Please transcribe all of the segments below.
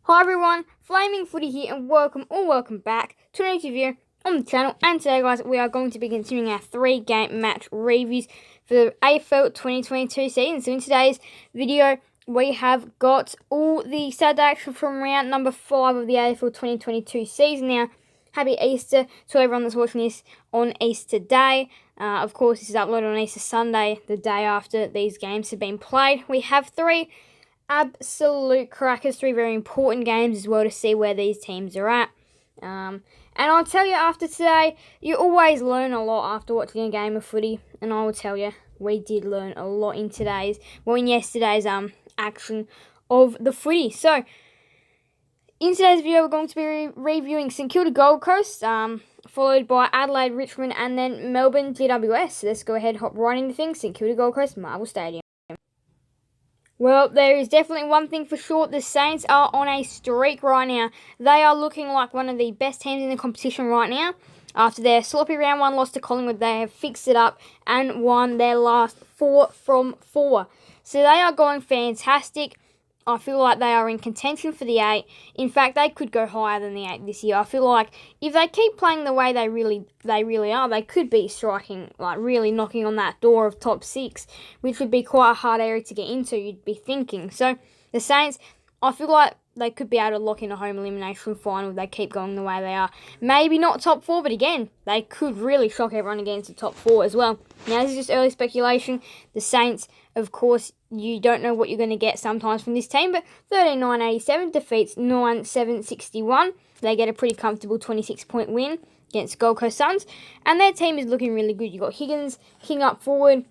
Hi everyone, Flaming Footy here and welcome back to another review on the channel. And today guys, we are going to be continuing our 3-game match reviews for the AFL 2022 season. So in today's video, we have got all the Saturday action from round number 5 of the AFL 2022 season. Now, happy Easter to everyone that's watching this on Easter Day. Of course, this is uploaded on Easter Sunday, the day after these games have been played. We have 3 absolute crackers, 3 very important games as well to see where these teams are at. And I'll tell you, after today, you always learn a lot after watching a game of footy. And I will tell you, we did learn a lot in yesterday's action of the footy. So, in today's video, we're going to be reviewing St Kilda Gold Coast, followed by Adelaide Richmond, and then Melbourne GWS. So let's go ahead, hop right into things. St Kilda Gold Coast, Marvel Stadium. Well, there is definitely one thing for sure. The Saints are on a streak right now. They are looking like one of the best teams in the competition right now. After their sloppy round 1 loss to Collingwood, they have fixed it up and won their last 4 from 4. So they are going fantastic. I feel like they are in contention for the 8. In fact, they could go higher than the 8 this year. I feel like if they keep playing the way they really are, they could be striking, like really knocking on that door of top 6, which would be quite a hard area to get into, you'd be thinking. So, the Saints, I feel like they could be able to lock in a home elimination final if they keep going the way they are. Maybe not top 4, but again, they could really shock everyone against the top 4 as well. Now, this is just early speculation. The Saints, of course, you don't know what you're going to get sometimes from this team, but 13-9-87 defeats 9-7-61. They get a pretty comfortable 26-point win against Gold Coast Suns, and their team is looking really good. You've got Higgins, King up forward,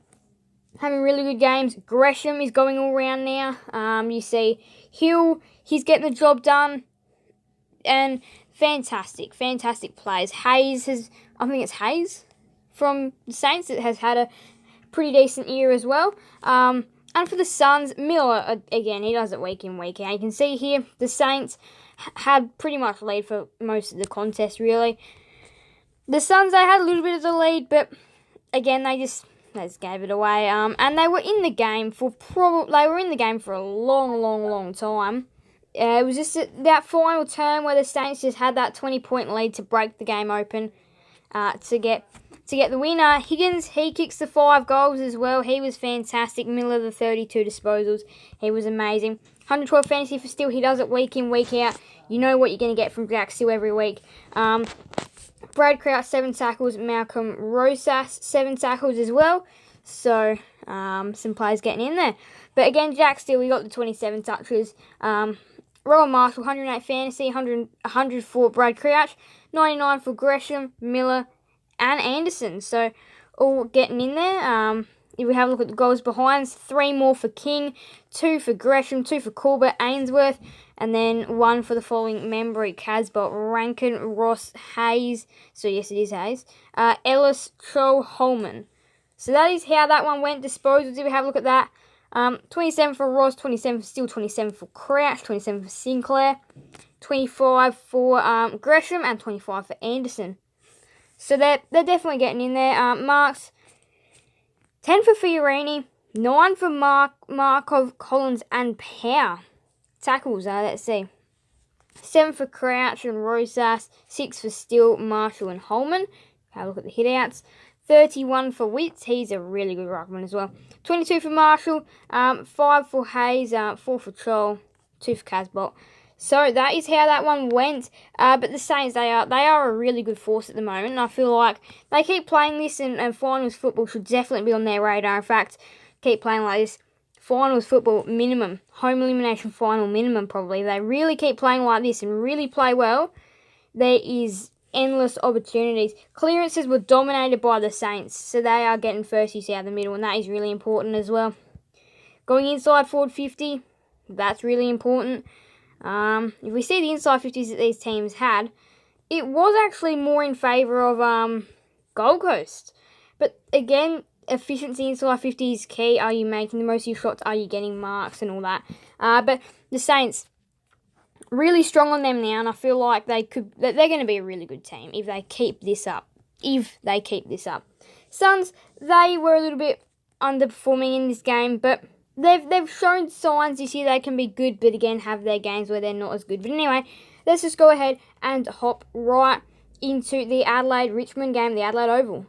having really good games. Gresham is going all round now. You see Hill, he's getting the job done, and fantastic plays. Hayes from the Saints that has had a pretty decent year as well. And for the Suns, Miller, again, he does it week in, week out. You can see here, the Saints had pretty much lead for most of the contest, really. The Suns, they had a little bit of the lead, but again, they just gave it away. And they were in the game for a long time. It was just that final turn where the Saints just had that 20-point lead to break the game open to get the winner. Higgins, he kicks the 5 goals as well. He was fantastic. Miller, the 32 disposals. He was amazing. 112 fantasy for Steele. He does it week in, week out. You know what you're going to get from Jack Steele every week. Brad Crouch, 7 tackles. Malcolm Rosas, 7 tackles as well. So, some players getting in there. But again, Jack Steele, we got the 27 touches. Rowan Marshall, 108 fantasy. 100 for Brad Crouch. 99 for Gresham, Miller, and Anderson. So, all getting in there. If we have a look at the goals behind, 3 more for King, 2 for Gresham, 2 for Corbett, Ainsworth, and then 1 for the following member, Casbolt, Rankin, Ross, Hayes. So, yes, it is Hayes. Ellis, Troll, Holman. So, that is how that one went. Disposals, if we have a look at that. 27 for Ross, 27 for Steele, 27 for Crouch, 27 for Sinclair, 25 for Gresham, and 25 for Anderson. So they're definitely getting in there. Marks, 10 for Fiorini, 9 for Markov, Collins, and Power. Tackles, let's see. 7 for Crouch and Rosas, 6 for Steele, Marshall, and Holman. Have a look at the hitouts. 31 for Witts, he's a really good ruckman as well. 22 for Marshall, 5 for Hayes, 4 for Troll, 2 for Casbolt. So that is how that one went. But the Saints, they are a really good force at the moment. And I feel like they keep playing this, and finals football should definitely be on their radar. In fact, keep playing like this. Finals football minimum, home elimination final minimum probably. They really keep playing like this and really play well. There is endless opportunities. Clearances were dominated by the Saints, so they are getting first use out of the middle, and that is really important as well. Going inside forward 50, that's really important. If we see the inside 50s that these teams had, it was actually more in favour of Gold Coast. But again, efficiency inside 50 is key. Are you making the most of your shots? Are you getting marks and all that? But the Saints, really strong on them now, and I feel like they're going to be a really good team if they keep this up. Suns, they were a little bit underperforming in this game, but they've shown signs this year they can be good, but again have their games where they're not as good. But anyway, let's just go ahead and hop right into the Adelaide Richmond game, the Adelaide Oval.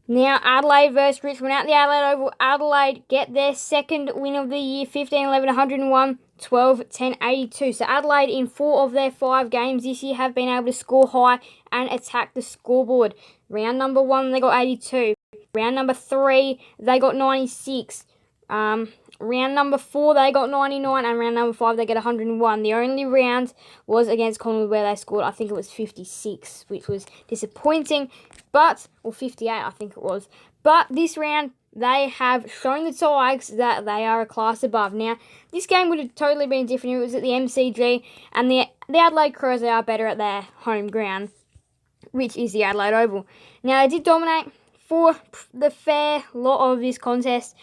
Now, Adelaide versus Richmond at the Adelaide Oval. Adelaide get their second win of the year, 15-11, 101, 12-10, 82. So Adelaide, in 4 of their 5 games this year, have been able to score high and attack the scoreboard. Round number 1, they got 82. Round number 3, they got 96. Round number 4, they got 99, and round number 5, they get 101. The only round was against Collingwood where they scored, I think it was 56, which was disappointing, or 58, I think it was. But this round, they have shown the Tigers that they are a class above. Now, this game would have totally been different if it was at the MCG, and the Adelaide Crows, they are better at their home ground, which is the Adelaide Oval. Now, they did dominate for the fair lot of this contest.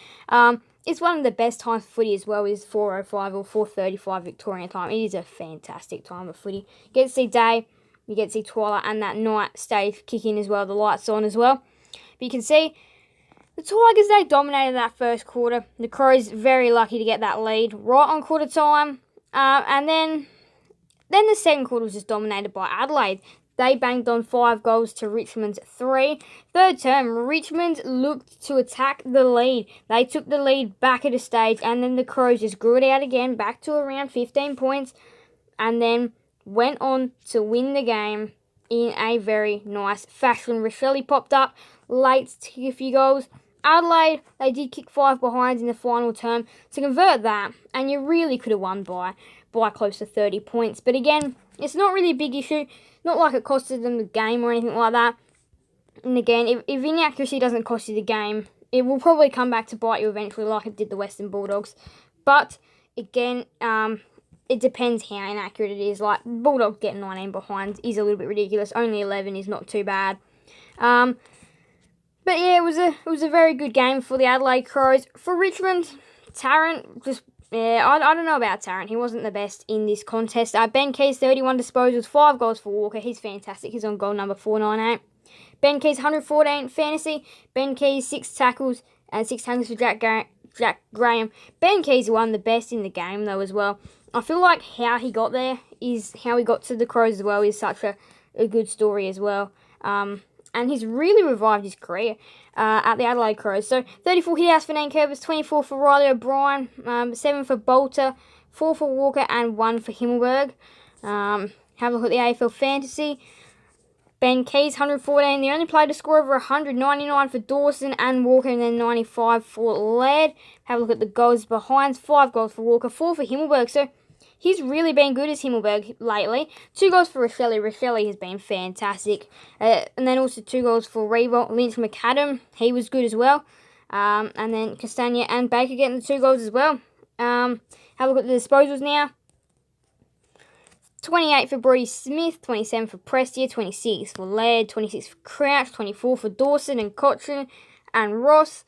It's one of the best times for footy as well, is 4:05 or 4:35 Victorian time. It is a fantastic time of footy. You get to see day, you get to see twilight, and that night stage kick in as well, the lights on as well. But you can see the Tigers, they dominated that first quarter. The Crows very lucky to get that lead right on quarter time. And then the second quarter was just dominated by Adelaide. They banged on 5 goals to Richmond's 3. Third term, Richmond looked to attack the lead. They took the lead back at a stage, and then the Crows just grew it out again, back to around 15 points, and then went on to win the game in a very nice fashion. Rochelle popped up late to kick a few goals. Adelaide, they did kick 5 behinds in the final term to convert that, and you really could have won by close to 30 points. But again, it's not really a big issue. Not like it costed them the game or anything like that. And again, if inaccuracy doesn't cost you the game, it will probably come back to bite you eventually, like it did the Western Bulldogs. But again, it depends how inaccurate it is. Like, Bulldogs getting 19 behind is a little bit ridiculous. Only 11 is not too bad. But yeah, it was a very good game for the Adelaide Crows. For Richmond, Tarrant just... Yeah, I don't know about Tarrant. He wasn't the best in this contest. Ben Keys, 31 disposals, 5 goals for Walker. He's fantastic. He's on goal number 498. Ben Keys, 114 fantasy. Ben Keys, 6 tackles, and 6 tackles for Jack Graham. Ben Keys won the best in the game, though, as well. I feel like how he got there is how he got to the Crows as well is such a good story as well. And he's really revived his career at the Adelaide Crows. So 34 hit-outs for Nane Curvis, 24 for Riley O'Brien, 7 for Bolter, 4 for Walker, and 1 for Himmelberg. Have a look at the AFL Fantasy. Ben Keys, 114. The only player to score over 199 for Dawson and Walker, and then 95 for Laird. Have a look at the goals behind. 5 goals for Walker, 4 for Himmelberg. So he's really been good as Himmelberg lately. 2 goals for Rochelle. Rochelle has been fantastic. And then also 2 goals for Revolt. Lynch McAdam, he was good as well. And then Castagna and Baker getting the 2 goals as well. Have a look at the disposals now. 28 for Brody Smith, 27 for Prestia, 26 for Laird, 26 for Crouch, 24 for Dawson and Cochrane and Ross.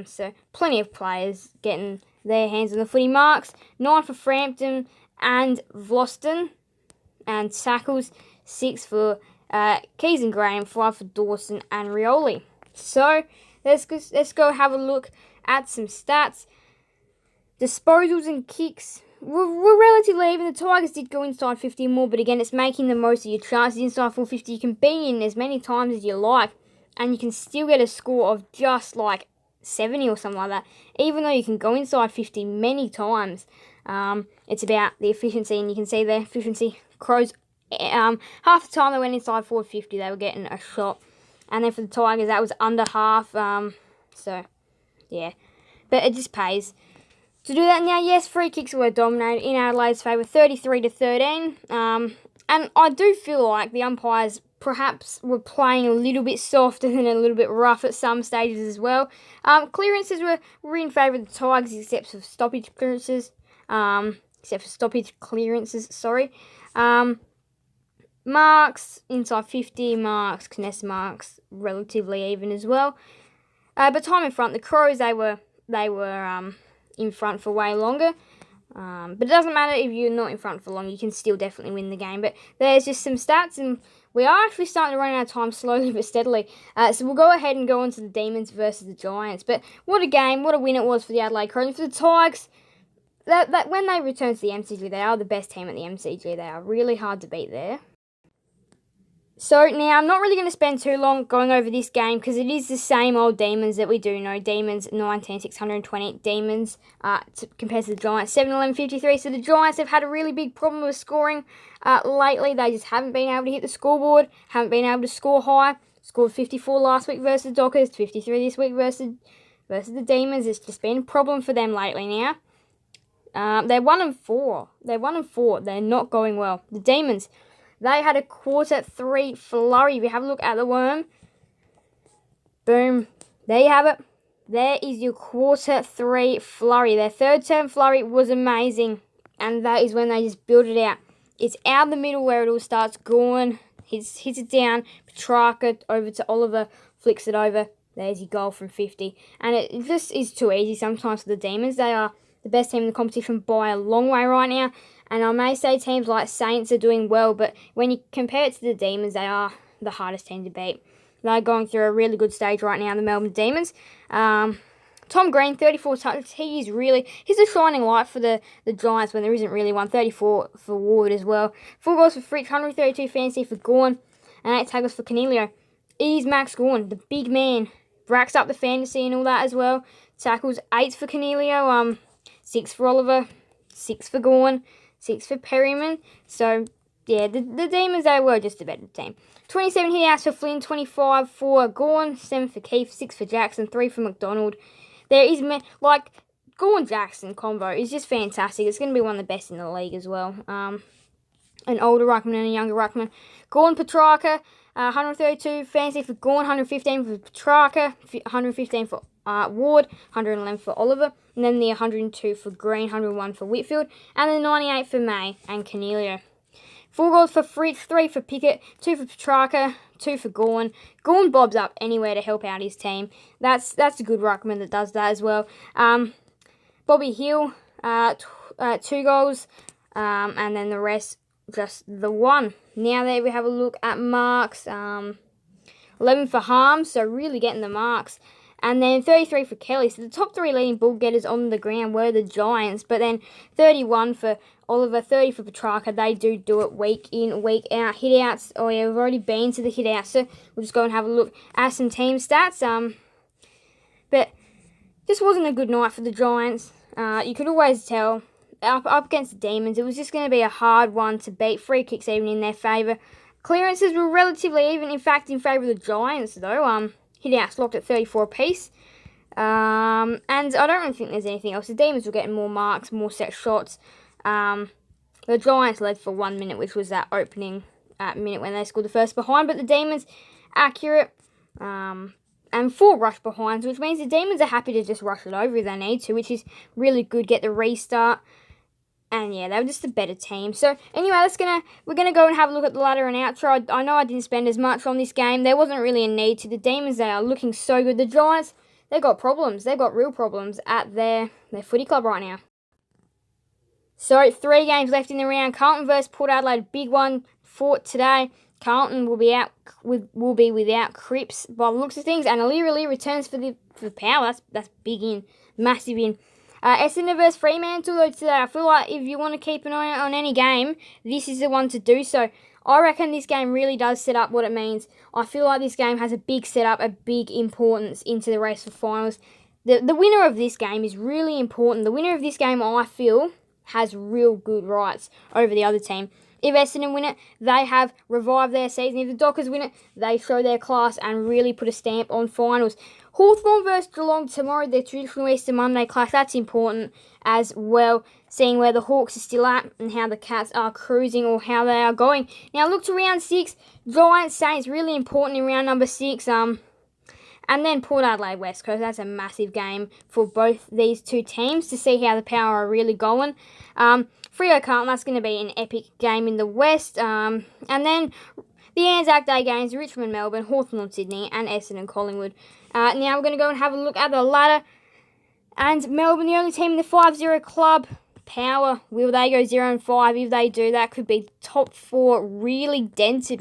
So plenty of players getting their hands on the footy marks. 9 for Frampton and Vloston, and tackles 6 for Keys and Graham, 5 for Dawson and Rioli. So let's go have a look at some stats. Disposals and kicks were relatively even. The Tigers did go inside 50 more, but again, it's making the most of your chances inside 450. You can be in as many times as you like, and you can still get a score of just like 70 or something like that, even though you can go inside 50 many times. It's about the efficiency, and you can see the efficiency. Crows, half the time they went inside 450, they were getting a shot, and then for the Tigers, that was under half. So yeah, but it just pays to do that. Now, yes, free kicks were dominated in Adelaide's favour, 33-13. And I do feel like the umpires perhaps were playing a little bit softer and a little bit rough at some stages as well. Clearances were in favour of the Tigers, except for stoppage clearances. Marks, inside 50, marks, contested marks, relatively even as well. But time in front, the Crows, they were in front for way longer. But it doesn't matter if you're not in front for long, you can still definitely win the game. But there's just some stats, and we are actually starting to run out of time slowly but steadily. So we'll go ahead and go on to the Demons versus the Giants. But what a game, what a win it was for the Adelaide Crows. And for the Tigers, that when they return to the MCG, they are the best team at the MCG. They are really hard to beat there. So now I'm not really going to spend too long going over this game because it is the same old Demons that we do know. Demons 19,620. Demons compared to the Giants 7,1153. So the Giants have had a really big problem with scoring lately. They just haven't been able to hit the scoreboard, haven't been able to score high. Scored 54 last week versus the Dockers, 53 this week versus the Demons. It's just been a problem for them lately now. They're 1-4. They're 1-4. They're not going well. The Demons, they had a quarter 3 flurry. If you have a look at the worm, boom, there you have it. There is your quarter 3 flurry. Their third term flurry was amazing, and that is when they just build it out. It's out the middle where it all starts. Gorn hits it down. Petrarca over to Oliver, flicks it over. There's your goal from 50. And it just is too easy sometimes for the Demons. They are the best team in the competition by a long way right now. And I may say teams like Saints are doing well, but when you compare it to the Demons, they are the hardest team to beat. They're going through a really good stage right now, the Melbourne Demons. Tom Green, 34 touches. He's a shining light for the Giants when there isn't really one. 34 for Ward as well. 4 goals for Fritsch, 132 fantasy for Gorn, and 8 tackles for Canelio. Is Max Gorn, the big man, racks up the fantasy and all that as well. Tackles 8 for Canelio, 6 for Oliver, 6 for Gorn, 6 for Perryman. So, yeah, the Demons, they were just a better team. 27 hit-outs for Flynn, 25 for Gorn, 7 for Keith, 6 for Jackson, 3 for McDonald. There is, Gorn-Jackson combo is just fantastic. It's going to be one of the best in the league as well. An older ruckman and a younger ruckman. Gorn-Petrarca, 132 fantasy for Gorn, 115 for Petrarca, 115 for Ward, 111 for Oliver, and then the 102 for Green, 101 for Whitfield, and the 98 for May and Canelio. 4 goals for Fritz, 3 for Pickett, 2 for Petrarca, 2 for Gorn. Gorn bobs up anywhere to help out his team. That's a good ruckman that does that as well. Bobby Hill, 2 goals, and then the rest just the 1. Now there we have a look at marks. 11 for Harms, so really getting the marks. And then 33 for Kelly. So the top 3 leading ball getters on the ground were the Giants. But then 31 for Oliver, 30 for Petrarca. They do it week in, week out. Hit-outs, oh yeah, we've already been to the hit-outs. So we'll just go and have a look at some team stats. But this wasn't a good night for the Giants. You could always tell, up against the Demons, it was just going to be a hard one to beat. Free kicks even in their favour. Clearances were relatively even, in fact, in favour of the Giants, though. Hit-outs locked at 34 apiece. And I don't really think there's anything else. The Demons were getting more marks, more set shots. The Giants led for 1 minute, which was that opening minute when they scored the first behind. But the Demons, accurate. And 4 rush behinds, which means the Demons are happy to just rush it over if they need to, which is really good. Get the restart. And yeah, they were just a better team. So anyway, we're gonna go and have a look at the ladder and outro. I know I didn't spend as much on this game. There wasn't really a need to. The Demons, they are looking so good. The Giants, they've got problems. They've got real problems at their footy club right now. So 3 games left in the round. Carlton versus Port Adelaide, big one for today. Carlton will be without Cripps by the looks of things, and Alira returns for the Power. That's big in, massive in. Essendon versus Fremantle, though, today. I feel like if you want to keep an eye on any game, this is the one to do so. I reckon this game really does set up what it means. I feel like this game has a big setup, a big importance into the race for finals. The winner of this game is really important. The winner of this game, I feel, has real good rights over the other team. If Essendon win it, they have revived their season. If the Dockers win it, they show their class and really put a stamp on finals. Hawthorn versus Geelong tomorrow, their traditional Easter Monday clash. That's important as well, seeing where the Hawks are still at and how the Cats are cruising or how they are going. Now look to round 6. Giants Saints, really important in round number 6. And then Port Adelaide West Coast. That's a massive game for both these two teams to see how the Power are really going. Freo Carlton, that's going to be an epic game in the West. And then the Anzac Day games, Richmond, Melbourne, Hawthorn, Sydney, and Essendon, Collingwood. Now we're going to go and have a look at the ladder. And Melbourne, the only team in the 5-0 club, Power, will they go 0-5? If they do, that could be top 4, really dented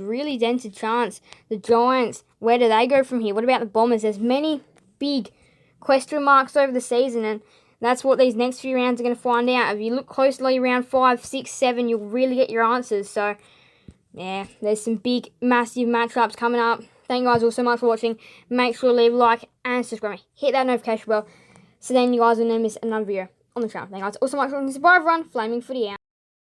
chance. The Giants, where do they go from here? What about the Bombers? There's many big question marks over the season, and that's what these next few rounds are going to find out. If you look closely around 5, 6, 7, you'll really get your answers. So, yeah, there's some big, massive matchups coming up. Thank you guys all so much for watching. Make sure to leave a like and subscribe. Hit that notification bell so then you guys will never miss another video on the channel. Thank you guys all so much for watching. This is everyone. Flaming Footy out.